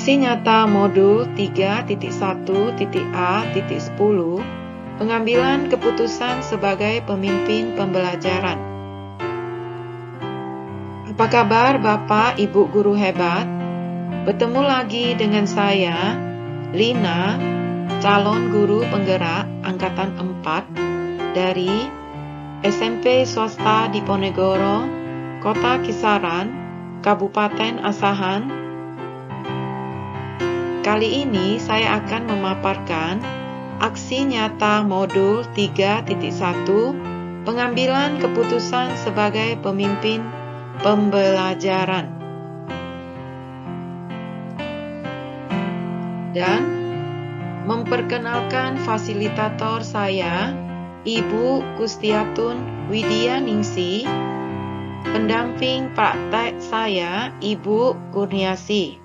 Aksi nyata modul 3.1.A.10 Pengambilan keputusan sebagai pemimpin pembelajaran. Apa kabar Bapak Ibu guru hebat? Bertemu lagi dengan saya, Lina, calon guru penggerak angkatan 4 dari SMP swasta Diponegoro, Kota Kisaran, Kabupaten Asahan. Kali ini saya akan memaparkan aksi nyata modul 3.1 Pengambilan keputusan sebagai pemimpin pembelajaran. Dan memperkenalkan fasilitator saya, Ibu Kustiatun Widyaningsi, pendamping praktek saya, Ibu Kurniasi.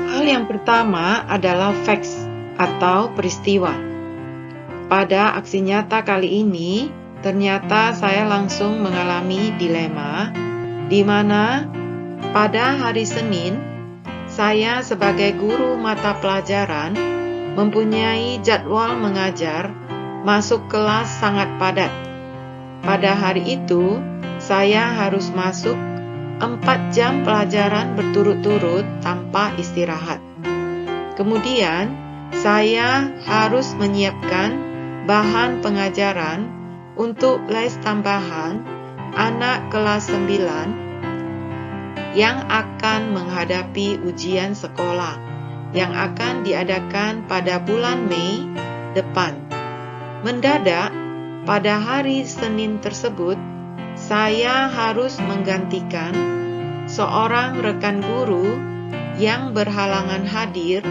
Hal yang pertama adalah facts atau peristiwa. Pada aksi nyata kali ini, ternyata saya langsung mengalami dilema, di mana pada hari Senin, saya sebagai guru mata pelajaran mempunyai jadwal mengajar masuk kelas sangat padat. Pada hari itu, saya harus masuk 4 jam pelajaran berturut-turut tanpa istirahat. Kemudian, saya harus menyiapkan bahan pengajaran untuk les tambahan anak kelas 9 yang akan menghadapi ujian sekolah yang akan diadakan pada bulan Mei depan. Mendadak, pada hari Senin tersebut, saya harus menggantikan seorang rekan guru yang berhalangan hadir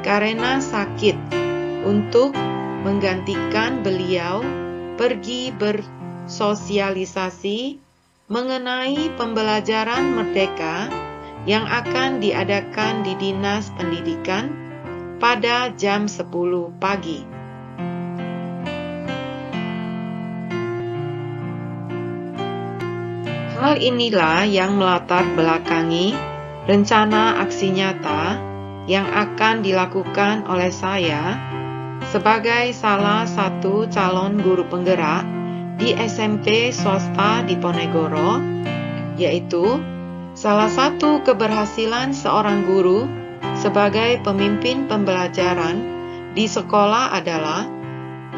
karena sakit untuk menggantikan beliau pergi bersosialisasi mengenai pembelajaran merdeka yang akan diadakan di Dinas Pendidikan pada jam 10 pagi. Hal inilah yang melatar belakangi rencana aksi nyata yang akan dilakukan oleh saya sebagai salah satu calon guru penggerak di SMP swasta Diponegoro, yaitu salah satu keberhasilan seorang guru sebagai pemimpin pembelajaran di sekolah adalah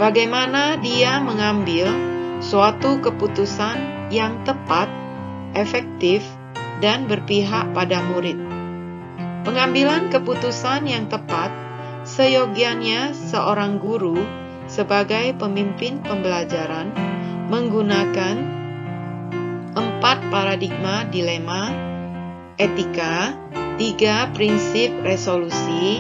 bagaimana dia mengambil suatu keputusan yang tepat, efektif, dan berpihak pada murid. Pengambilan keputusan yang tepat seyogianya seorang guru sebagai pemimpin pembelajaran menggunakan 4 paradigma dilema, etika, 3 prinsip resolusi,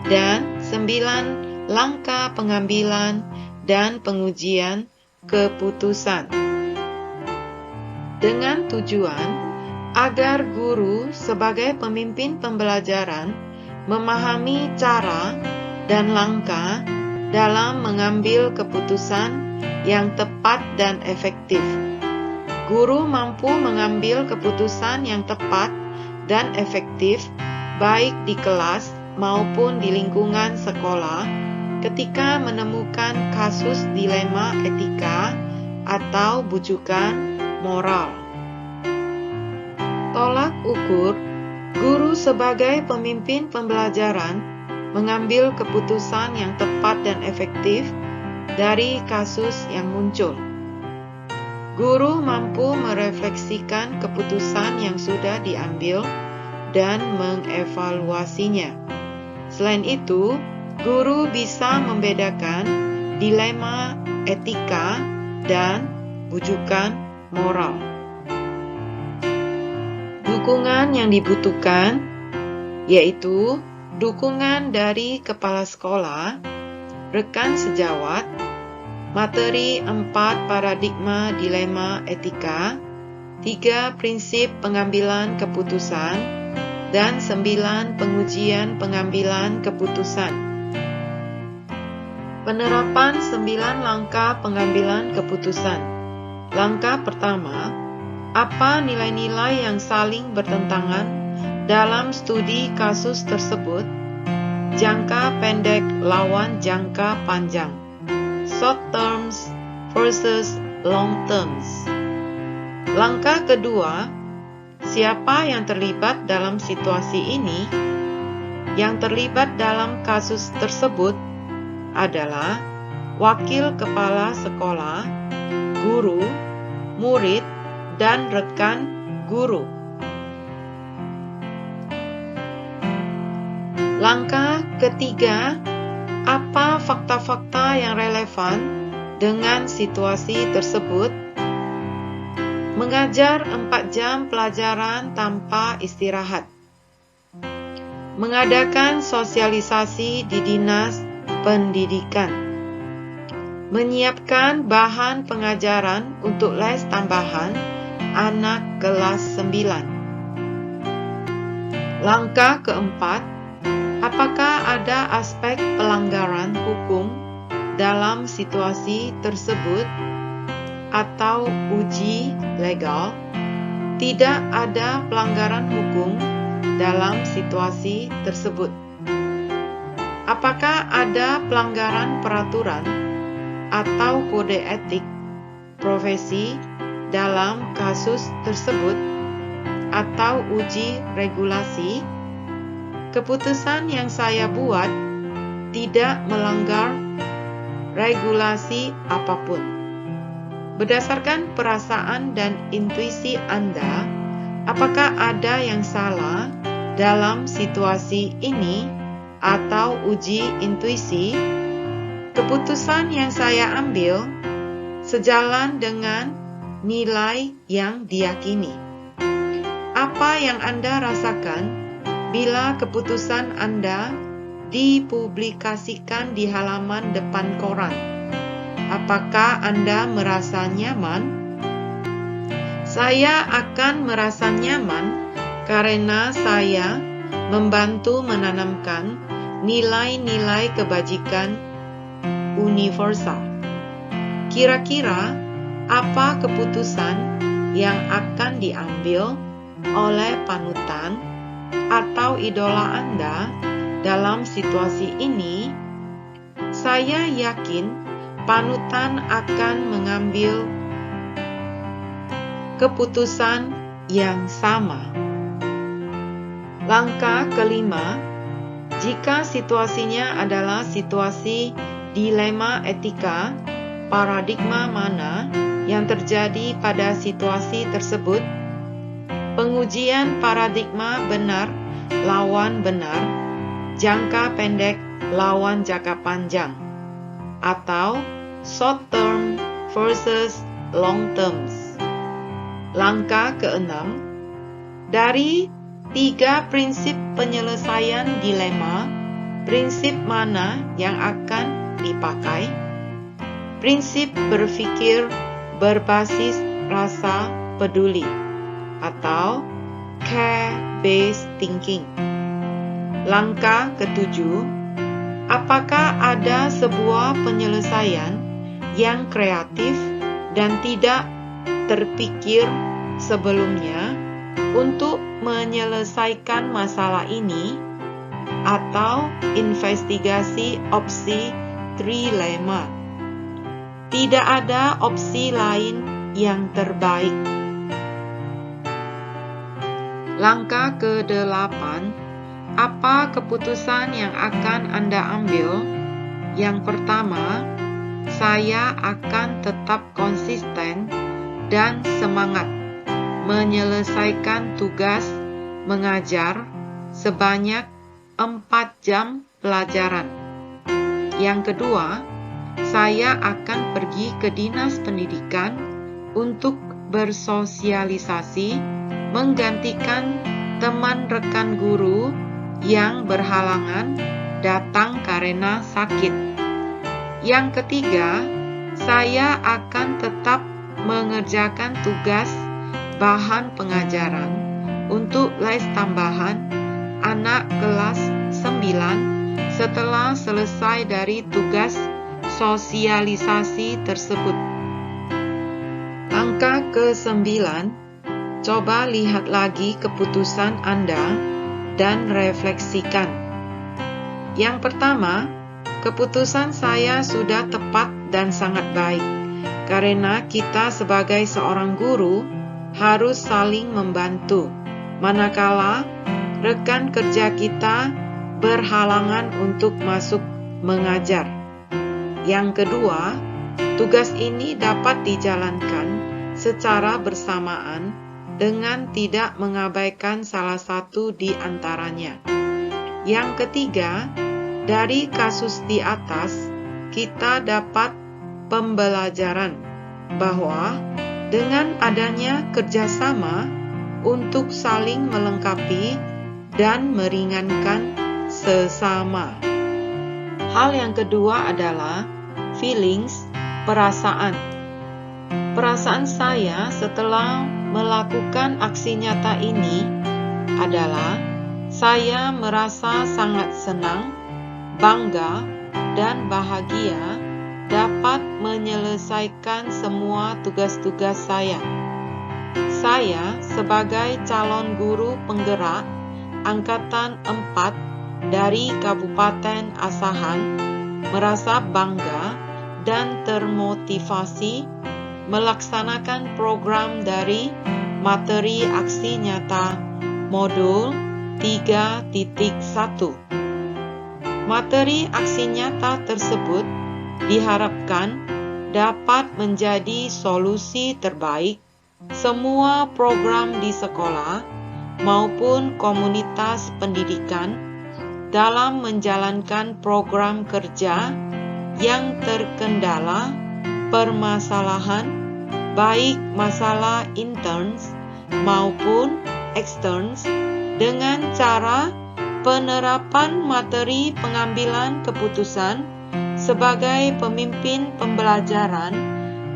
dan 9 langkah pengambilan dan pengujian keputusan. Dengan tujuan agar guru sebagai pemimpin pembelajaran memahami cara dan langkah dalam mengambil keputusan yang tepat dan efektif. Guru mampu mengambil keputusan yang tepat dan efektif baik di kelas maupun di lingkungan sekolah ketika menemukan kasus dilema etika atau bujukan moral. Tolak ukur, guru sebagai pemimpin pembelajaran mengambil keputusan yang tepat dan efektif dari kasus yang muncul. Guru mampu merefleksikan keputusan yang sudah diambil dan mengevaluasinya. Selain itu, guru bisa membedakan dilema etika dan bujukan moral. Dukungan yang dibutuhkan yaitu dukungan dari kepala sekolah, rekan sejawat, materi 4 paradigma dilema etika, 3 prinsip pengambilan keputusan, dan 9 pengujian pengambilan keputusan. Penerapan 9 langkah pengambilan keputusan. Langkah pertama, apa nilai-nilai yang saling bertentangan dalam studi kasus tersebut, jangka pendek lawan jangka panjang, short terms versus long terms. Langkah kedua, siapa yang terlibat dalam situasi ini? Yang terlibat dalam kasus tersebut adalah wakil kepala sekolah, guru, murid, dan rekan guru. Langkah ketiga, apa fakta-fakta yang relevan dengan situasi tersebut? Mengajar 4 jam pelajaran tanpa istirahat. Mengadakan sosialisasi di dinas pendidikan. Menyiapkan bahan pengajaran untuk les tambahan anak kelas 9. Langkah keempat, apakah ada aspek pelanggaran hukum dalam situasi tersebut atau uji legal? Tidak ada pelanggaran hukum dalam situasi tersebut. Apakah ada pelanggaran peraturan atau kode etik profesi dalam kasus tersebut atau uji regulasi? Keputusan yang saya buat tidak melanggar regulasi apapun. Berdasarkan perasaan dan intuisi Anda, apakah ada yang salah dalam situasi ini atau uji intuisi? Keputusan yang saya ambil sejalan dengan nilai yang diyakini. Apa yang Anda rasakan bila keputusan Anda dipublikasikan di halaman depan koran? Apakah Anda merasa nyaman? Saya akan merasa nyaman karena saya membantu menanamkan nilai-nilai kebajikan universal. Kira-kira apa keputusan yang akan diambil oleh panutan atau idola Anda dalam situasi ini? Saya yakin panutan akan mengambil keputusan yang sama. Langkah kelima, jika situasinya adalah situasi dilema etika, paradigma mana yang terjadi pada situasi tersebut? Pengujian paradigma benar lawan benar, jangka pendek lawan jangka panjang, atau short term versus long terms. Langkah keenam, dari 3 prinsip penyelesaian dilema, prinsip mana yang akan dipakai? Prinsip berpikir berbasis rasa peduli atau care-based thinking. Langkah ketujuh, apakah ada sebuah penyelesaian yang kreatif dan tidak terpikir sebelumnya untuk menyelesaikan masalah ini, atau investigasi opsi trilema? Tidak ada opsi lain yang terbaik. Langkah ke-8, apa keputusan yang akan Anda ambil? Yang pertama, saya akan tetap konsisten dan semangat menyelesaikan tugas mengajar sebanyak 4 jam pelajaran. Yang kedua, saya akan pergi ke dinas pendidikan untuk bersosialisasi, menggantikan teman rekan guru yang berhalangan datang karena sakit. Yang ketiga, saya akan tetap mengerjakan tugas bahan pengajaran untuk les tambahan anak kelas 9 setelah selesai dari tugas sosialisasi tersebut. Langkah ke-9, coba lihat lagi keputusan Anda dan refleksikan. Yang pertama, keputusan saya sudah tepat dan sangat baik, karena kita sebagai seorang guru harus saling membantu, manakala rekan kerja kita berhalangan untuk masuk mengajar. Yang kedua, tugas ini dapat dijalankan secara bersamaan dengan tidak mengabaikan salah satu di antaranya. Yang ketiga, dari kasus di atas, kita dapat pembelajaran bahwa dengan adanya kerjasama untuk saling melengkapi dan meringankan sesama. Hal yang kedua adalah feelings, perasaan. Perasaan saya setelah melakukan aksi nyata ini adalah saya merasa sangat senang, bangga, dan bahagia dapat menyelesaikan semua tugas-tugas saya. Saya sebagai calon guru penggerak Angkatan 4 dari Kabupaten Asahan merasa bangga dan termotivasi melaksanakan program dari materi aksi nyata modul 3.1. Materi aksi nyata tersebut diharapkan dapat menjadi solusi terbaik semua program di sekolah maupun komunitas pendidikan dalam menjalankan program kerja yang terkendala permasalahan baik masalah interns maupun externs dengan cara penerapan materi pengambilan keputusan sebagai pemimpin pembelajaran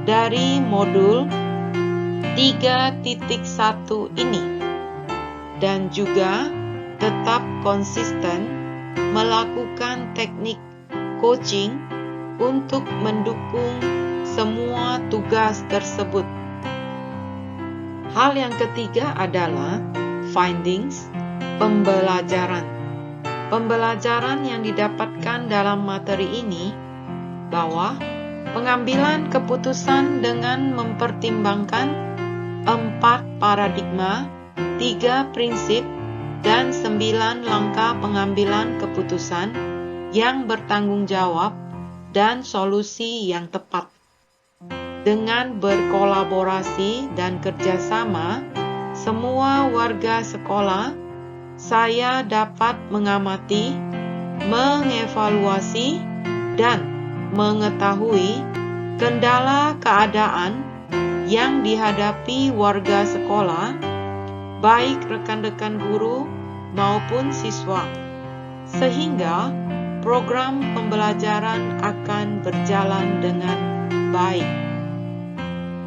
dari modul 3.1 ini, dan juga tetap konsisten melakukan teknik coaching untuk mendukung semua tugas tersebut. Hal yang ketiga adalah findings, pembelajaran. Pembelajaran yang didapatkan dalam materi ini bahwa pengambilan keputusan dengan mempertimbangkan 4 paradigma, 3 prinsip, dan 9 langkah pengambilan keputusan yang bertanggung jawab dan solusi yang tepat. Dengan berkolaborasi dan kerjasama semua warga sekolah, saya dapat mengamati, mengevaluasi, dan mengetahui kendala keadaan yang dihadapi warga sekolah, baik rekan-rekan guru maupun siswa, sehingga program pembelajaran akan berjalan dengan baik.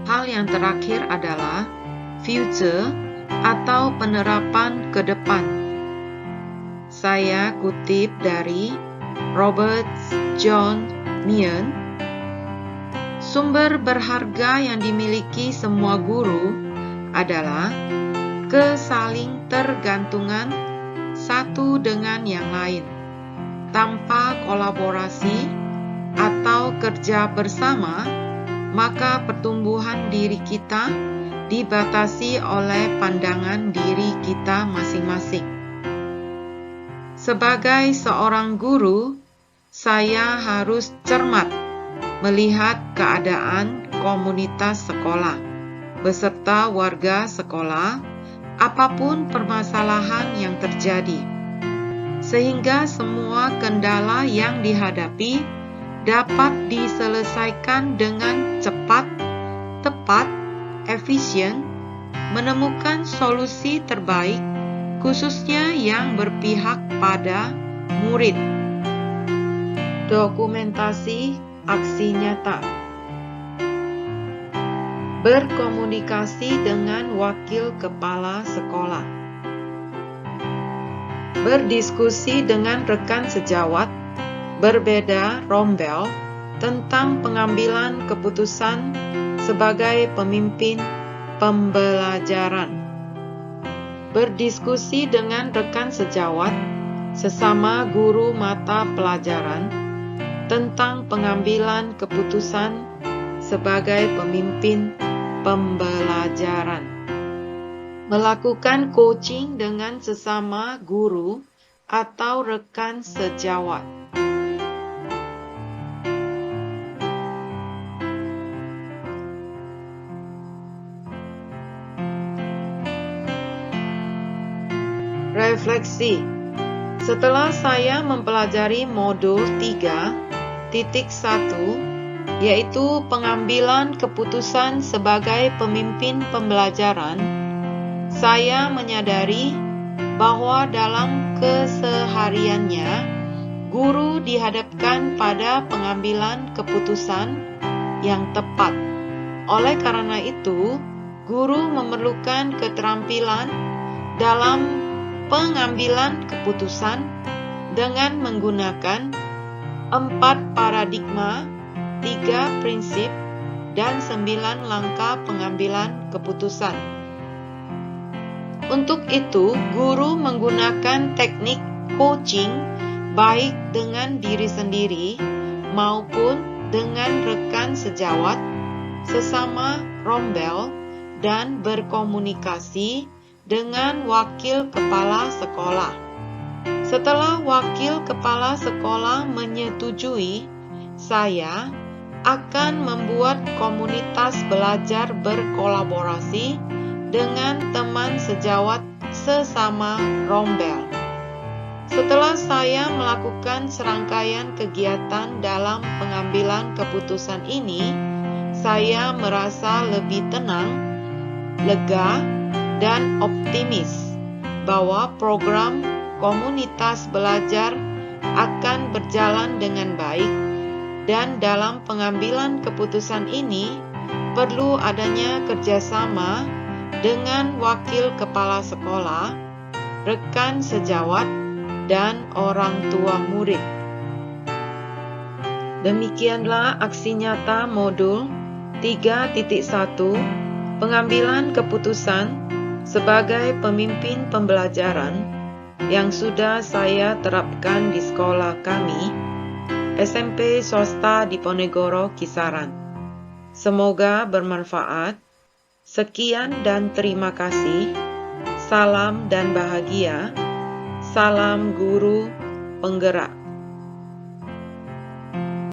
Hal yang terakhir adalah future atau penerapan ke depan. Saya kutip dari Robert John Meehan, sumber berharga yang dimiliki semua guru adalah kesaling tergantungan satu dengan yang lain. Tanpa kolaborasi atau kerja bersama, maka pertumbuhan diri kita dibatasi oleh pandangan diri kita masing-masing. Sebagai seorang guru, saya harus cermat melihat keadaan komunitas sekolah beserta warga sekolah, apapun permasalahan yang terjadi, sehingga semua kendala yang dihadapi dapat diselesaikan dengan cepat, tepat, efisien, menemukan solusi terbaik, khususnya yang berpihak pada murid. Dokumentasi aksi nyata. Berkomunikasi dengan wakil kepala sekolah. Berdiskusi dengan rekan sejawat, berbeda rombel tentang pengambilan keputusan sebagai pemimpin pembelajaran. berdiskusi dengan rekan sejawat, sesama guru mata pelajaran, tentang pengambilan keputusan sebagai pemimpin pembelajaran. Melakukan coaching dengan sesama guru atau rekan sejawat. Refleksi. Setelah saya mempelajari modul 3.1, yaitu pengambilan keputusan sebagai pemimpin pembelajaran, saya menyadari bahwa dalam kesehariannya, guru dihadapkan pada pengambilan keputusan yang tepat. Oleh karena itu, guru memerlukan keterampilan dalam pengambilan keputusan dengan menggunakan 4 paradigma, 3 prinsip, dan 9 langkah pengambilan keputusan. Untuk itu, guru menggunakan teknik coaching baik dengan diri sendiri maupun dengan rekan sejawat, sesama rombel, dan berkomunikasi dengan wakil kepala sekolah. Setelah wakil kepala sekolah menyetujui, saya akan membuat komunitas belajar berkolaborasi dengan teman sejawat sesama rombel. Setelah saya melakukan serangkaian kegiatan dalam pengambilan keputusan ini, saya merasa lebih tenang, lega, dan optimis bahwa program komunitas belajar akan berjalan dengan baik, dan dalam pengambilan keputusan ini perlu adanya kerjasama dengan wakil kepala sekolah, rekan sejawat, dan orang tua murid. Demikianlah aksi nyata modul 3.1 pengambilan keputusan sebagai pemimpin pembelajaran yang sudah saya terapkan di sekolah kami, SMP swasta Diponegoro Kisaran. Semoga bermanfaat. Sekian dan terima kasih. Salam dan bahagia. Salam guru penggerak.